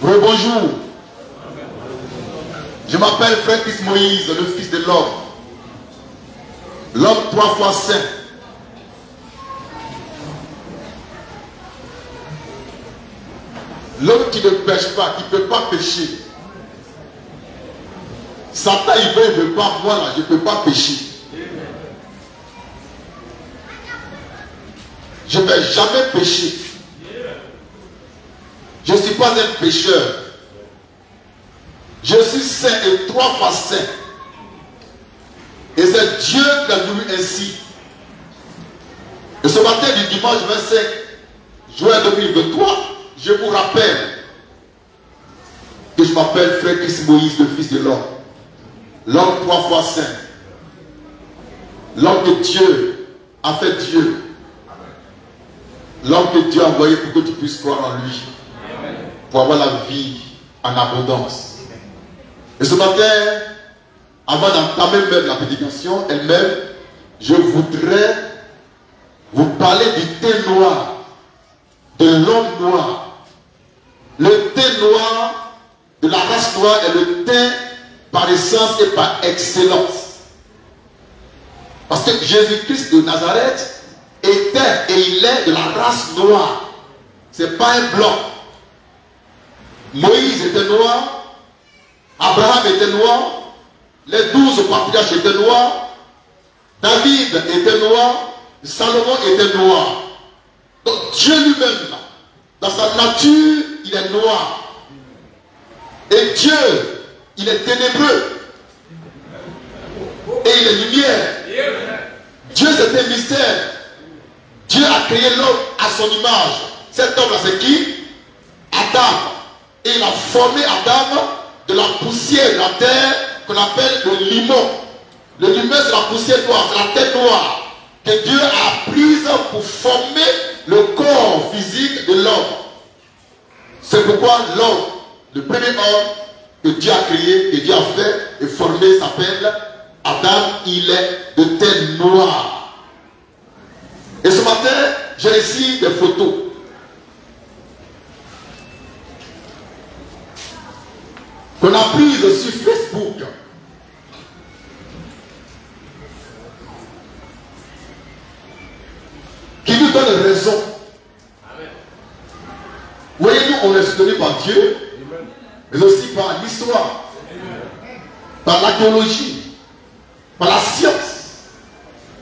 Rebonjour. Je m'appelle Frère Christ Moïse, le fils de l'homme. L'homme 3 fois saint. L'homme qui ne pêche pas, qui ne peut pas pécher. Satan, il veut pas, moi là, je ne peux pas pécher. Je ne vais jamais pécher. Je ne suis pas un pécheur. Je suis saint et 3 fois saint. Et c'est Dieu qui a voulu ainsi. Et ce matin du dimanche 25 juin 2023, je vous rappelle que je m'appelle Frère Christ Moïse, le fils de l'homme. L'homme 3 fois saint. L'homme que Dieu a fait Dieu. L'homme que Dieu a envoyé pour que tu puisses croire en lui. Pour avoir la vie en abondance. Et ce matin, avant d'entamer même la prédication elle-même, je voudrais vous parler du thé noir, de l'homme noir. Le thé noir de la race noire est le thé par essence et par excellence. Parce que Jésus-Christ de Nazareth était et il est de la race noire. Ce n'est pas un blanc. Moïse était noir. Abraham était noir. Les 12 patriarches étaient noirs. David était noir. Salomon était noir. Donc Dieu lui-même, dans sa nature, il est noir. Et Dieu, il est ténébreux. Et il est lumière. Dieu, c'est un mystère. Dieu a créé l'homme à son image. Cet homme-là, c'est qui? Adam. Et il a formé Adam de la poussière de la terre qu'on appelle le limon. Le limon, c'est la poussière noire, c'est la terre noire que Dieu a prise pour former le corps physique de l'homme. C'est pourquoi l'homme, le premier homme que Dieu a créé, que Dieu a fait et formé, s'appelle Adam. Il est de terre noire. Et ce matin, j'ai ici des photos. Qu'on a prises sur Facebook. Qui nous donne raison. Voyez-nous, on est soutenu par Dieu, mais aussi par l'histoire, par l'archéologie, par la science.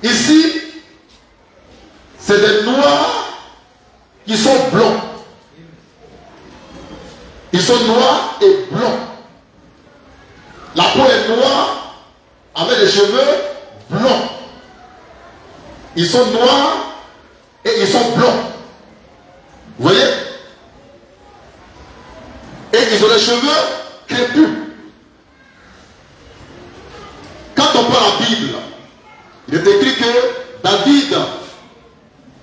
Ici, c'est des noirs qui sont blancs. Ils sont noirs et blancs. La peau est noire avec les cheveux blancs. Ils sont noirs et ils sont blancs. Vous voyez? Et ils ont les cheveux crépus. Quand on prend la Bible, il est écrit que David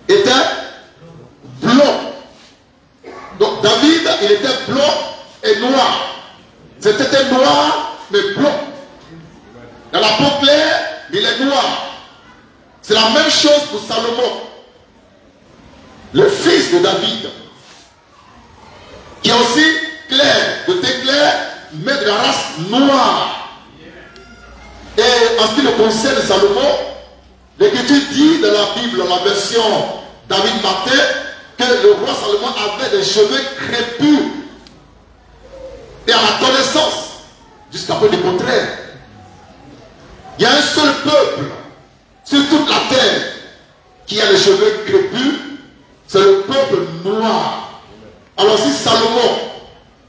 était blanc. Donc David, il était blanc et noir. C'était un noir mais blanc. Dans la peau claire, il est noir. C'est la même chose pour Salomon, le fils de David, qui est aussi clair, de teint clair, mais de la race noire. Et en ce qui le concerne Salomon, l'Écriture dit dans la Bible, dans la version David Martin, que le roi Salomon avait des cheveux crépus. Et à la connaissance, jusqu'à peu du contraire, il y a un seul peuple sur toute la terre qui a les cheveux crépus, c'est le peuple noir. Alors si Salomon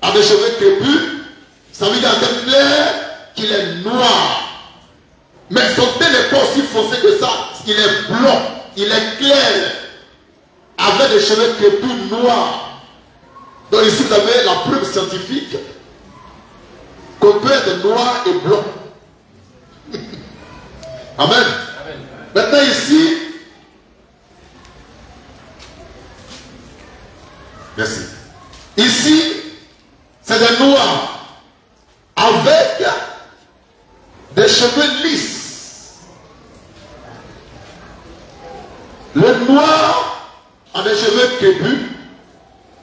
a des cheveux crépus, ça veut dire en clair qu'il est noir. Mais son teint n'est pas aussi foncé que ça. Il est blanc, il est clair, avec des cheveux crépus noirs. Donc ici vous avez la preuve scientifique qu'on peut être noir et blanc. Amen. Maintenant ici, merci. Ici, c'est des noirs avec des cheveux lisses. Le noir a des cheveux crépus,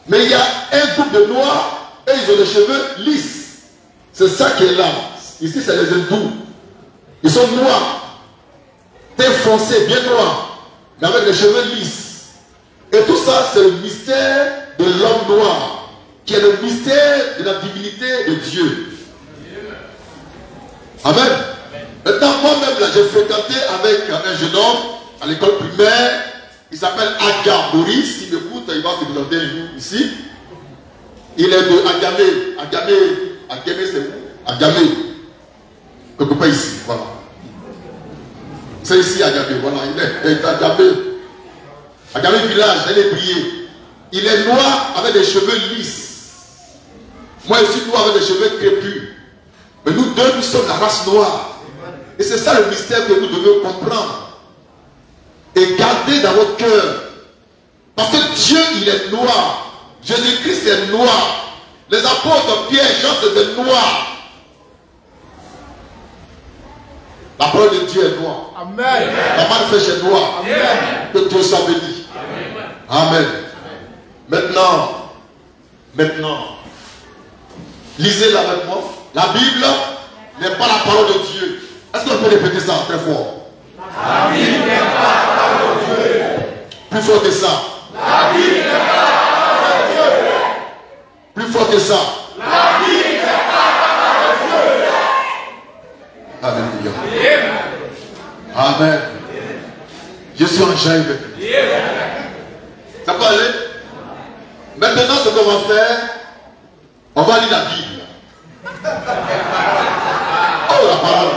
mais il y a un groupe de noirs et ils ont des cheveux lisses. C'est ça qui est là. Ici, c'est les hindous. Ils sont noirs, teint foncé, bien noir, mais avec des cheveux lisses. Et tout ça, c'est le mystère de l'homme noir, qui est le mystère de la divinité de Dieu. Amen. Maintenant, moi-même, là, j'ai fréquenté avec un jeune homme à l'école primaire. Il s'appelle Aga Maurice. S'il m'écoute, il va se présenter un jour ici. Il est de Agamé. Agamé, c'est où? Agamé. Quelque part ici, voilà. C'est ici Agamé, voilà. Il est Agamé. Agamé village, elle est brillée. Il est noir avec des cheveux lisses. Moi, je suis noir avec des cheveux crépus. Mais nous deux, nous sommes la race noire. Et c'est ça le mystère que vous devez comprendre. Et garder dans votre cœur. Parce que Dieu, il est noir. Jésus-Christ est noir. Les apôtres, Pierre et Jean, c'était noir. La parole de Dieu est noire. Amen. La manifeste est noire. Amen. Que Dieu soit béni. Amen. Maintenant, lisez-la avec moi. La Bible n'est pas la parole de Dieu. Est-ce qu'on peut répéter ça très fort? La Bible n'est pas la parole de Dieu. Plus fort que ça. La Bible n'est pas la parole de Dieu. Plus fort que ça. La Bible n'est pas la parole de Dieu. Alléluia. Amen. Je suis en Jean. Ça peut aller? Maintenant, ce qu'on va faire, on va lire la Bible. Oh, la parole.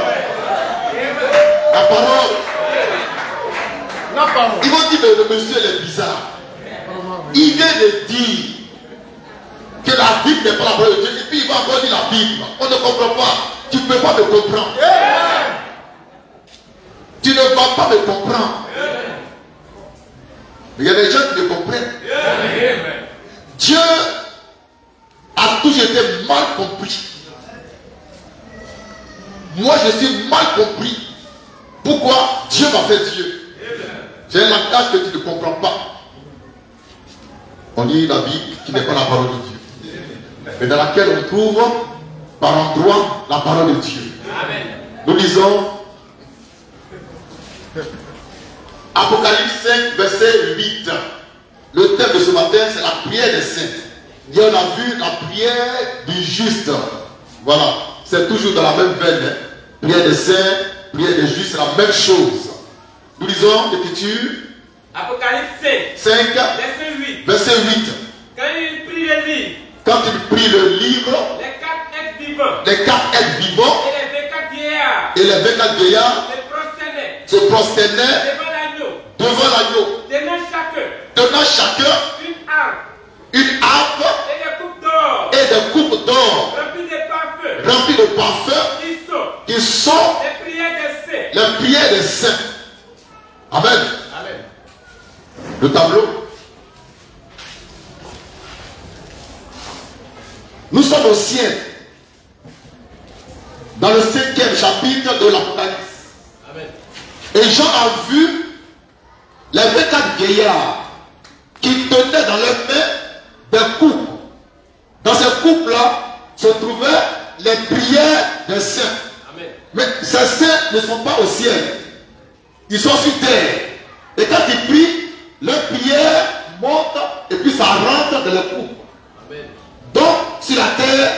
La parole. La parole. Ils vont dire, mais le monsieur il est bizarre. Il vient de dire que la Bible n'est pas la parole de Dieu. Et puis il va encore dire la Bible. On ne comprend pas. Tu ne peux pas me comprendre. Tu ne vas pas me comprendre. Mais il y a des gens qui ne comprennent. Dieu a toujours été mal compris. Moi, je suis mal compris. Pourquoi Dieu m'a fait Dieu? J'ai un langage que tu ne comprends pas. On lit la Bible qui n'est pas la parole de Dieu, mais dans laquelle on trouve par endroit la parole de Dieu. Amen. Nous lisons Apocalypse 5, verset 8. Le thème de ce matin, c'est la prière des saints. Et on a vu la prière du juste. Voilà, c'est toujours dans la même veine. Hein. Prière des saints, prière des justes, c'est la même chose. Nous lisons l'Écriture. Apocalypse 5, verset 8. verset 8. Quand il prit le livre, Quand il prit le livre, les 4 êtres vivants les 4 êtres vivants et les 24 vieillards et les 24 vieillards se prosternaient se prosternaient devant l'agneau, devant l'agneau, donnant chacun chacun une harpe une harpe et des coupes d'or et des coupes d'or remplies de parfums remplies de parfums qui sont les prières des saints. les prières des saints. Amen. Amen. Le tableau. Nous sommes au ciel, dans le 5e chapitre de l'Apocalypse. Amen. Et Jean a vu les 24 vieillards qui tenaient dans leurs mains des coupes. Dans ces coupes-là se trouvaient les prières des saints. Amen. Mais ces saints ne sont pas au ciel. Ils sont sur terre. Et quand ils prient, leur prière monte et puis ça rentre dans les coupes. Amen. Donc, sur la terre,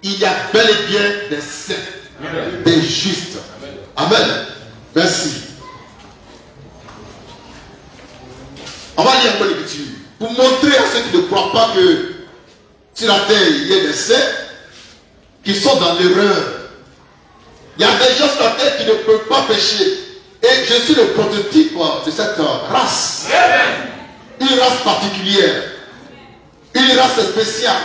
il y a bel et bien des saints, Amen. des justes. Amen. Amen. Merci. On va lire un peu l'Écriture pour montrer à ceux qui ne croient pas que sur la terre, il y a des saints qui sont dans l'erreur. Il y a des gens sur la terre qui ne peuvent pas pécher. Et je suis le prototype de cette race. Amen. Une race particulière. Une race spéciale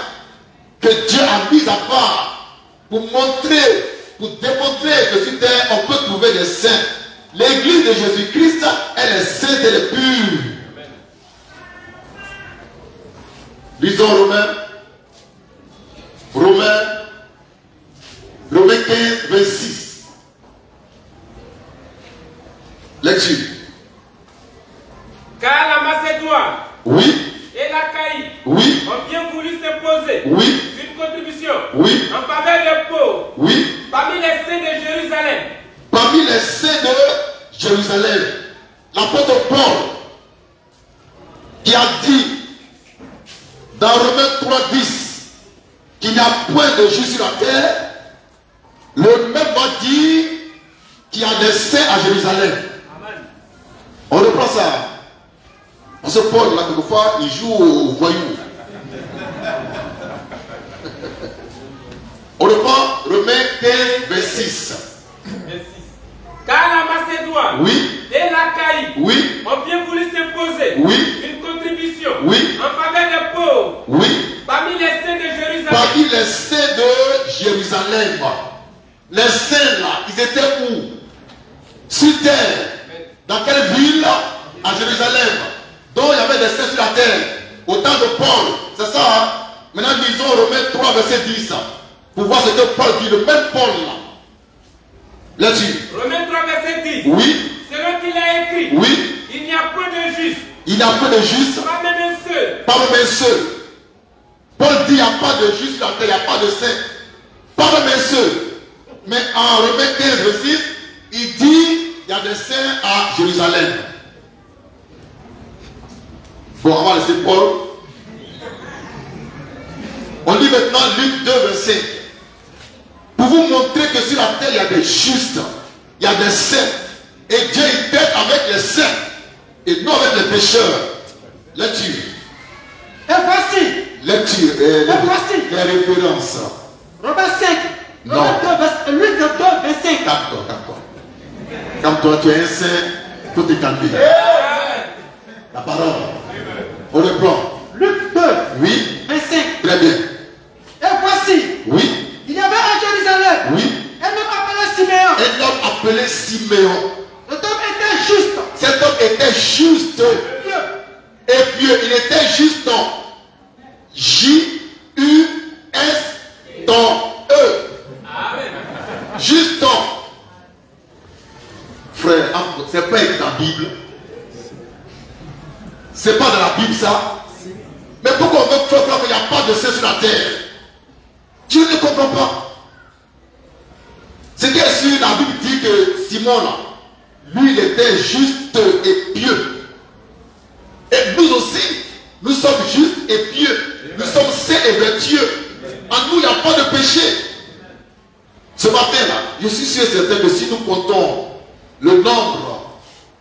que Dieu a mise à part pour montrer, pour démontrer que sur terre, on peut trouver des saints. L'église de Jésus-Christ, elle est sainte, elle est pure. Amen. Lisons Romains 15, 26. Lecture. Car la Macédoine Oui, et l'Achaïe oui, ont bien voulu s'imposer oui, une contribution. Oui. En faveur des pauvres. Oui. Parmi les saints de Jérusalem. Parmi les saints de Jérusalem, l'apôtre Paul, qui a dit dans Romains 3:10 qu'il n'y a point de juste sur la terre, le même va dire qu'il y a des saints à Jérusalem. Amen. On reprend ça. Parce que Paul, là, quelquefois, il joue au voyou. On reprend Romains 15, verset 6. Car la Macédoine Oui. et l'Achaïe Oui. ont bien voulu s'imposer Oui. une contribution Oui. en faveur des pauvres. Oui. Parmi les saints de Jérusalem. Parmi les saints de Jérusalem, les saints là, ils étaient où? Sur terre. Dans quelle ville? À Jérusalem. Donc il y avait des saints sur la terre. Au temps de Paul. C'est ça, hein? Maintenant lisons Romains 3, verset 10. Pour voir ce que Paul dit, le même Paul là. Là-dessus. Romains 3, verset 10. Oui. Selon qu'il a écrit. Oui. Il n'y a point de juste. Il n'y a pas de juste. Pas même un seul. Pas même un seul. Paul dit il n'y a pas de juste sur la terre, il n'y a pas de saint. Pas même un seul. Mais en Romains 15, verset 6, il dit il y a des saints à Jérusalem. Bon, on va laisser Paul. On lit maintenant Luc 2, verset 5. Pour vous montrer que sur la terre, il y a des justes, il y a des saints. Et Dieu il traite avec les saints et non avec les pécheurs. Lecture. Et voici. Lecture. Voici. Les références. Romains 5. Non. Luc 2, verset 5. Calme-toi, calme-toi. Calme-toi, tu es un saint, il faut te calmer. La parole. On reprend. Luc 2, Oui. 25. Très bien. Et voici. Oui. Il y avait à Jérusalem Oui. un homme appelé Siméon. Un homme appelé Siméon. Cet homme était juste. Cet homme était juste Dieu. et pieux. Il était juste en J-U-S dans E. Juste en. Frère, c'est pas écrit dans la Bible. C'est pas dans la Bible ça. Mais pourquoi on veut croire qu'il n'y a pas de saint sur la terre? Tu ne comprends pas. C'est bien sûr, la Bible dit que Simon là, lui il était juste et pieux. Et nous aussi, nous sommes justes et pieux. Nous sommes saints et vertueux. En nous, il n'y a pas de péché. Ce matin là, je suis sûr et certain que si nous comptons le nombre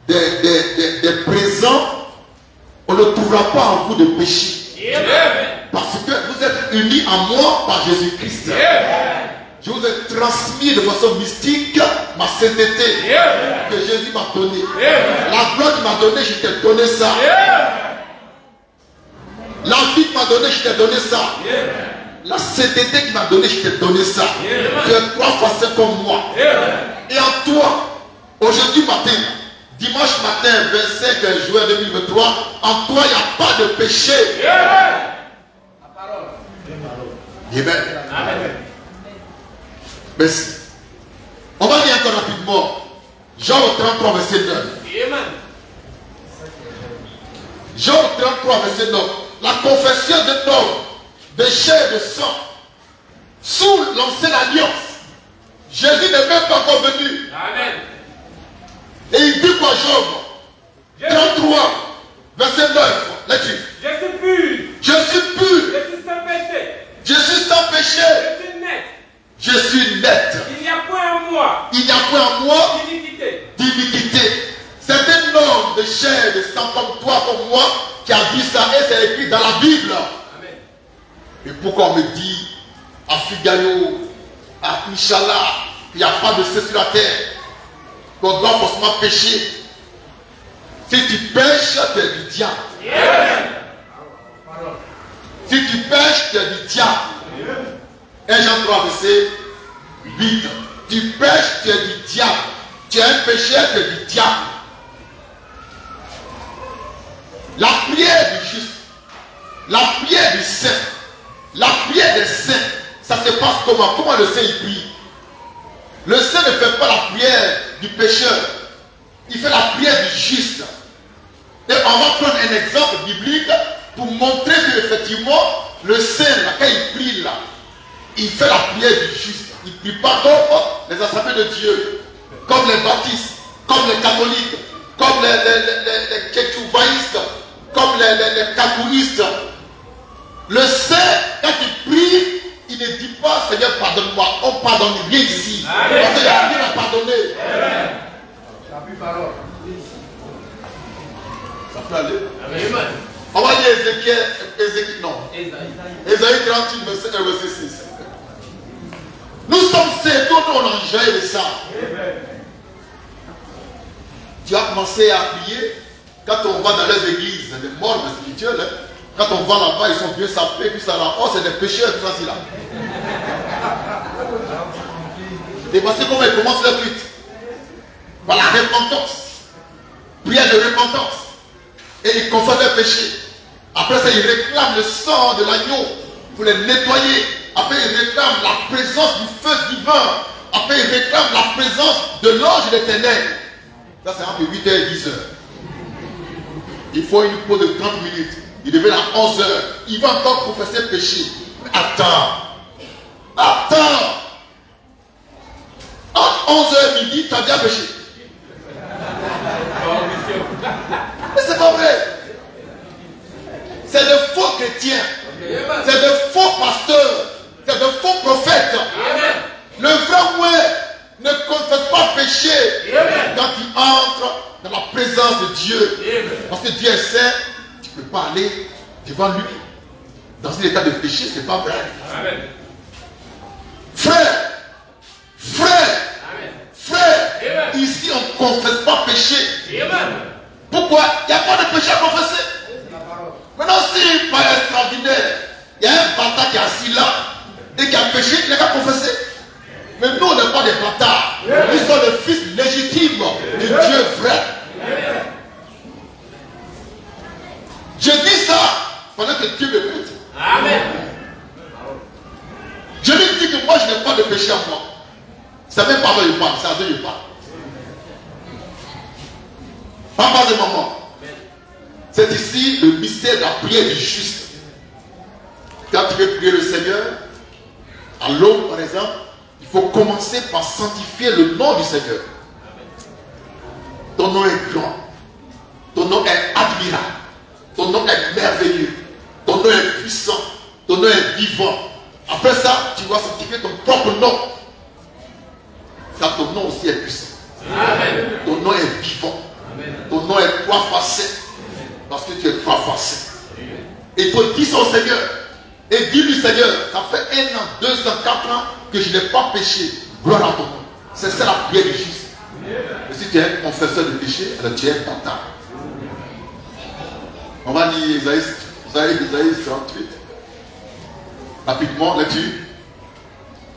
des présents, on ne trouvera pas en vous de péché. Parce que vous êtes unis à moi par Jésus-Christ. Je vous ai transmis de façon mystique ma sainteté que Jésus m'a donnée. La gloire qu'il m'a donnée, je t'ai donné ça. La vie qu'il m'a donnée, je t'ai donné ça. La sainteté qu'il m'a donnée, je t'ai donné ça. Tu es 3 fois saint comme moi. Et en toi, aujourd'hui matin, dimanche matin, 25 juin 2023, en toi, il n'y a pas de péché. Amen. Merci. On va lire encore rapidement. Jean 33, verset 9. Jean 33, verset 9. La confession d'un homme de chair et de sang sous l'ancienne alliance. Jésus n'est même pas encore venu. Amen. Et il dit quoi, Job 33, verset 9. Lecture. Je suis pur. Je suis pur. Je suis sans péché. Je suis sans péché. Je suis net. Je suis net. Il n'y a point en moi Il n'y a point en moi d'iniquité. d'iniquité. C'est un homme de chair, de sang comme toi, comme moi, qui a dit ça et c'est écrit dans la Bible. Amen. Et pourquoi on me dit à Figaro, à Inch'Allah, qu'il n'y a pas de ceux sur la terre, qu'on doit forcément pécher. Si tu pêches, tu es du diable. Si tu pêches, tu es du diable. 1 Jean 3, verset 8. Tu pêches, tu es du diable. Tu es un pécheur, tu es du diable. La prière du juste, la prière du saint, la prière des saints, ça se passe comment? Comment le saint il prie? Le saint ne fait pas la prière du pécheur, il fait la prière du juste. Et on va prendre un exemple biblique pour montrer que effectivement le saint, là, quand il prie là, il fait la prière du juste. Il ne prie pas comme les assemblées de Dieu, comme les baptistes, comme les catholiques, comme les kétouvaïstes, comme les kakouistes. Le saint, quand il prie, il ne dit pas Seigneur pardonne-moi. On ne pardonne rien ici. Parce qu'il n'y a rien à pardonner. La plus parole. Ça peut aller. Amen. On va lire Ézéchiel, non. Ésaïe 38, verset 1, verset 6. Nous sommes ceux dont on enjaille de ça. Tu as commencé à prier. Quand on va dans les églises, des morts spirituels, hein, quand on va là-bas, ils sont bien sapés, tout ça là. Oh, c'est des pécheurs, tout ça, c'est là. Et voici comment ils commencent leur culte. Par la repentance. Prière de repentance. Et ils confessent leurs péchés. Après ça, ils réclament le sang de l'agneau pour les nettoyer. Après, ils réclament la présence du feu divin. Après, ils réclament la présence de l'ange de l'éternel. Ça, c'est entre 8h et 10h. Il faut une pause de 30 minutes. Il devient à 11h. Il va encore confesser le péché. Attends. Attends. Entre 11h et midi, tu as bien péché. Mais c'est pas vrai. C'est de faux chrétiens. C'est de faux pasteurs. C'est de faux prophètes. Amen. Le vrai ouais ne confesse pas péché quand il entre dans la présence de Dieu. Parce que Dieu est saint, tu ne peux pas aller devant lui dans un état de péché, c'est pas vrai. Amen. Frère, frère, Amen. frère, Amen. ici on ne confesse pas péché. Amen. Pourquoi? Il n'y a pas de péché à confesser. Maintenant, si par extraordinaire, il y a un bâtard qui est assis là et qui a péché, il n'a qu'à confesser. Mais nous, on n'est pas des bâtards. Nous sommes le fils légitime du Dieu vrai. Je dis ça pendant que Dieu m'écoute. Amen. Je lui dis que moi, je n'ai pas de péché en moi. C'est même pas à je parle, c'est à Dieu que je parle. Papa et maman. C'est ici le mystère de la prière du juste. Quand tu veux prier le Seigneur, à l'aube par exemple, il faut commencer par sanctifier le nom du Seigneur. Ton nom est grand. Ton nom est admirable. Ton nom est merveilleux. Ton nom est puissant. Ton nom est vivant. Après ça, tu vas sanctifier ton propre nom. Car ton nom aussi est puissant. Amen. Ton nom est vivant. Ton nom est trois facettes. Parce que tu es trois facettes. Et il faut dire ça au Seigneur. Et dis-lui, Seigneur, ça fait 1 an, 2 ans, 4 ans que je n'ai pas péché. Gloire à ton nom. C'est ça la prière du juste. Et si tu es un confesseur de péché, alors tu es un bâtard. On va lire Isaïe 38. Rapidement, lecture.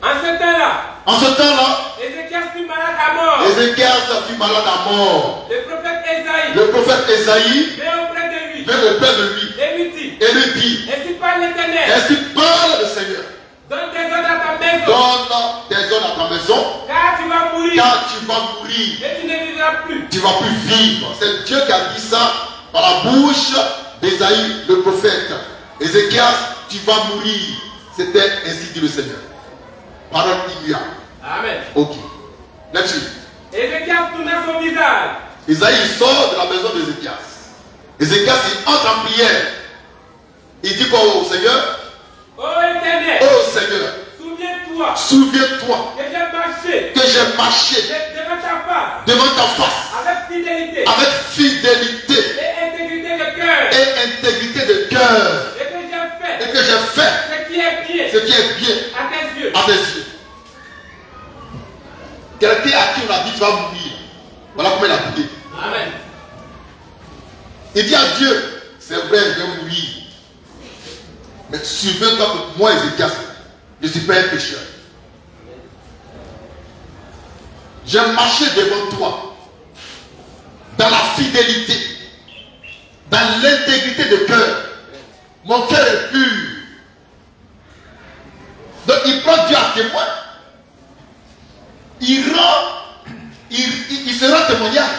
En ce temps-là, En ce temps-là, Ézéchias fut malade à mort. Ézéchias fut malade à mort. Le prophète Ésaïe Le prophète Ésaïe vint auprès de lui vint auprès de lui et lui dit, et lui dit, ainsi parle l'Éternel, ainsi parle le Seigneur. donne des ordres à ta maison, Donne des ordres à ta maison, car tu vas mourir car tu vas mourir. et tu ne vivras plus. Tu ne vas plus vivre. C'est Dieu qui a dit ça par la bouche d'Ésaïe, le prophète. Ézéchias, tu vas mourir. C'était ainsi dit le Seigneur. Parole immuable. Amen. Ok. Là-dessus. Ézéchias tourna son visage Ésaïe sort de la maison d'Ézéchias. Ézéchias, il entre en prière. Il dit quoi au Seigneur? Ô Éternel, Oh Seigneur, souviens-toi souviens-toi que j'ai marché que j'ai marché devant ta face devant ta face avec fidélité avec fidélité et intégrité de cœur et intégrité de cœur et et que j'ai fait ce qui est bien ce qui est bien à tes yeux. à tes yeux. Quelqu'un à qui on a dit tu vas mourir. Voilà comment il a prié. Amen. Il dit à Dieu, c'est vrai, je vais mourir. Mais souviens-toi que moi, Ézéchias, je ne suis pas un pécheur. J'ai marché devant toi dans la fidélité, dans l'intégrité de cœur. Mon cœur est pur. Donc il prend Dieu à témoin. Il se rend témoignage.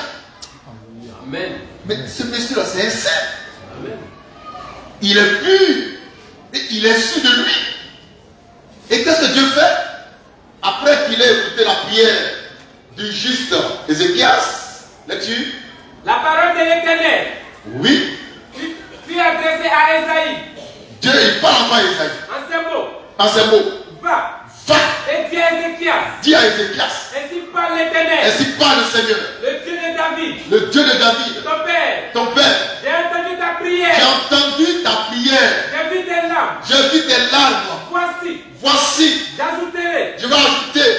Amen. Mais ce monsieur-là, c'est un saint. Amen. Il est pur. Et il est sûr de lui. Et qu'est-ce que Dieu voulez écouter la prière du juste Ézéchias, là-dessus? La parole de l'Éternel Oui. fut adressée à Esaïe. Dieu, il parle encore à Esaïe. En ces mots, En ces mots, va va, et dis à Ézéchias, dis à Ézéchias, ainsi parle l'Éternel, ainsi parle le Seigneur, le Dieu de David, le Dieu de David, ton père. ton Père. J'ai entendu ta prière, J'ai entendu ta prière, j'ai vu tes larmes. j'ai vu tes larmes. Voici, J'ajouterai je vais ajouter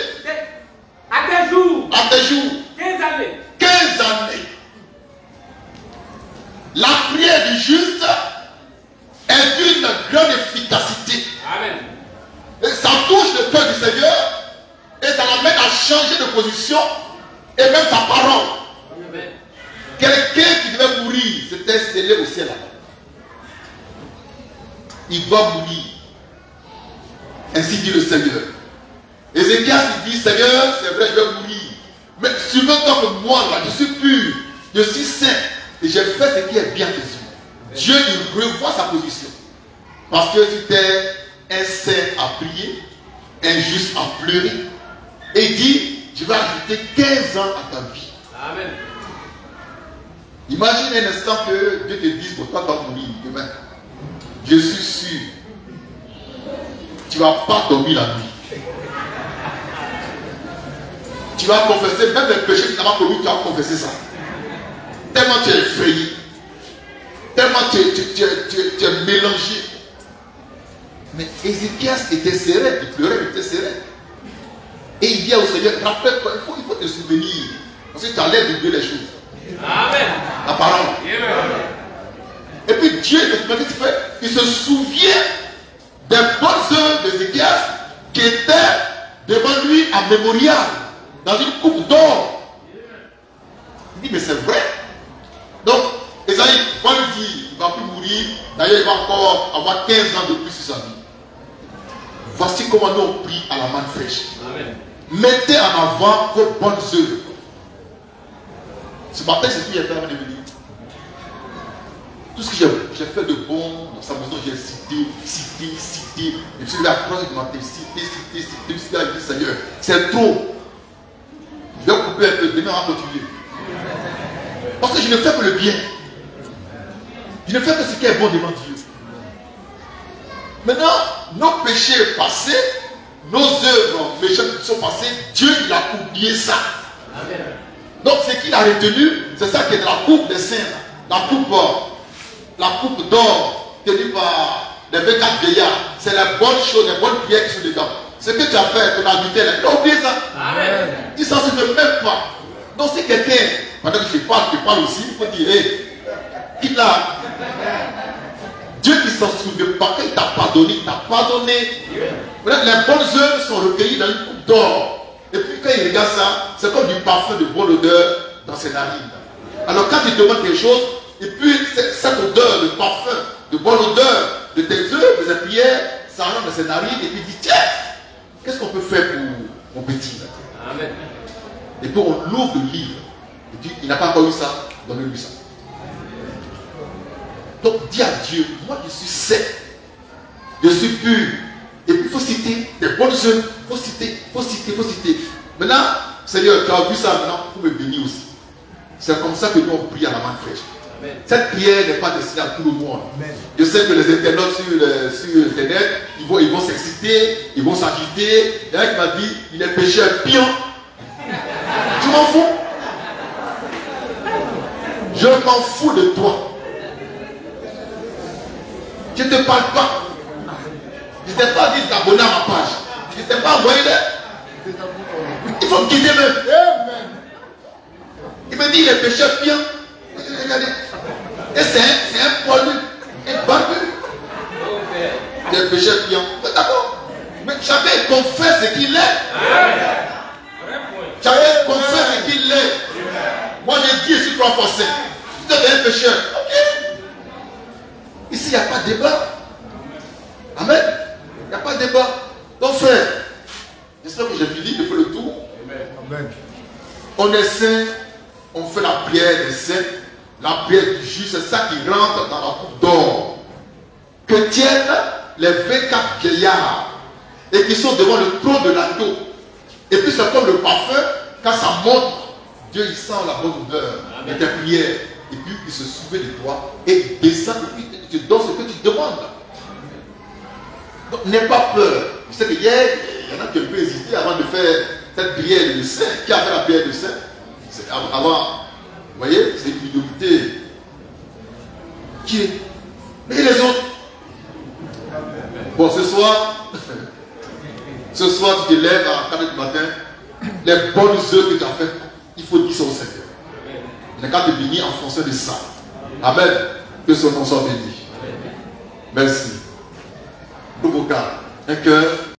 à tes jours à tes jours 15 années. 15 années. La prière du juste est d'une grande efficacité. Amen. Et ça touche le cœur du Seigneur et ça l'amène à changer de position et même sa parole. Amen. Quelqu'un qui devait mourir, c'était scellé au ciel. Il doit mourir. Ainsi dit le Seigneur. Ézéchias il dit, Seigneur, c'est vrai, je vais mourir. Mais souviens-toi que moi, là, je suis pur, je suis saint, et j'ai fait ce qui est bien des yeux. Dieu, il revoit sa position. Parce que si tu es un saint à prier, un juste à pleurer, et il dit, je vais ajouter 15 ans à ta vie. Amen. Imagine un instant que Dieu te dise, pour toi, tu vas mourir demain. Je suis sûr. Tu ne vas pas dormir la nuit. Tu vas confesser, même les péchés que tu n'as pas commis, tu vas confesser ça. Tellement tu es effrayé. Tellement tu es mélangé. Mais Ézéchias était serein, il pleurait, il était serein. Et il dit au Seigneur, rappelle-toi, il faut te souvenir. Parce que tu enlèves de Dieu les choses. Amen. La parole. Amen. Et puis Dieu, il se souvient des bonnes œuvres d'Ézéchias qui étaient devant lui en mémorial, dans une coupe d'or. Il dit, mais c'est vrai. Donc, Esaïe, quand il dit, il ne va plus mourir, d'ailleurs, il va encore avoir 15 ans de plus sur sa vie. Voici comment nous on prie à la main fraîche. Amen. Mettez en avant vos bonnes œuvres. Ce matin, c'est ce que j'ai fait avant de venir. Tout ce que j'ai fait de bon dans sa maison, j'ai cité. Et puis il a croisé de matin, cité. Puis il a dit, Seigneur, c'est trop. Je vais couper un peu, demain on va continuer. Parce que je ne fais que le bien. Je ne fais que ce qui est bon devant Dieu. Maintenant, nos péchés passés, nos œuvres méchantes qui sont passées, Dieu il a oublié ça. Amen. Donc ce qu'il a retenu, c'est ça qui est dans la coupe des saints, la coupe d'or tenue par les 24 vieillards. C'est les bonnes choses, les bonnes prières qui sont dedans. Ce que tu as fait, ton habitude, il a oublié ça. Amen. Il s'en souvient même pas. Donc si quelqu'un, pendant que je parle aussi, il faut dire, hé, il a. Dieu qui ne s'en souvient pas, qu'il t'a pardonné, il t'a pardonné. Les bonnes œuvres sont recueillies dans une coupe d'or. Et puis quand il regarde ça, c'est comme du parfum de bonne odeur dans ses narines. Alors quand il demande quelque chose, et puis cette odeur, le parfum de bonne odeur de tes œuvres, de tes prières, ça rentre dans ses narines et puis il dit, tiens, qu'est-ce qu'on peut faire pour mon petit? Amen. Et puis on l'ouvre le livre. Et puis il n'a pas encore eu ça, donnez-lui ça. Donc dis à Dieu, moi je suis saint, je suis pur. Et puis il faut citer des bonnes œuvres, il faut citer. Maintenant, Seigneur, tu as vu ça maintenant pour me bénir aussi. C'est comme ça que nous on prie à la main fraîche. Amen. Cette prière n'est pas destinée à tout le monde. Amen. Je sais que les internautes sur Internet, ils vont s'exciter, ils vont s'agiter. Il y en a qui m'a dit, il est pécheur pion. Je m'en fous. Je m'en fous de toi. Je ne te parle pas. Je ne t'ai pas dit d'abonner à ma page. Je ne t'ai pas envoyé là. Il faut me quitter même. Il me dit il est pécheur bien. Regardez. Et c'est un poilu. Un barbu. Il est pécheur bien. D'accord. Mais chacun confesse ce qu'il est. Chacun confesse ce qu'il est. Moi je dis ici 3 fois 5. Tu es un pécheur. Ok. Ici, il n'y a pas de débat. Amen. Il n'y a pas de débat. Donc, frère, j'espère que j'ai fini de faire le tour. Amen. On est saint, on fait la prière des saints, la prière du juste, c'est ça qui rentre dans la coupe d'or. Que tiennent les 24 vieillards et qui sont devant le trône de l'agneau. Et puis c'est comme le parfum, quand ça monte, Dieu il sent la bonne odeur de ta prière. Et puis il se souvient de toi et il descend et puis il te donne ce que tu demandes. Donc n'aie pas peur. Je sais qu'il y en a qui ont pu hésiter avant de faire cette prière de saint. Qui a fait la prière de saint? Avant, vous voyez, c'est une minorité. Qui est? Mais les autres? Bon, ce soir, tu te lèves à 4 h du matin, les bonnes œuvres que tu as faites, il faut dire ça au Seigneur. Il n'a qu'à te bénir en fonction de ça. Amen. Que son nom soit béni. Merci. Nouveau cas. Un cœur.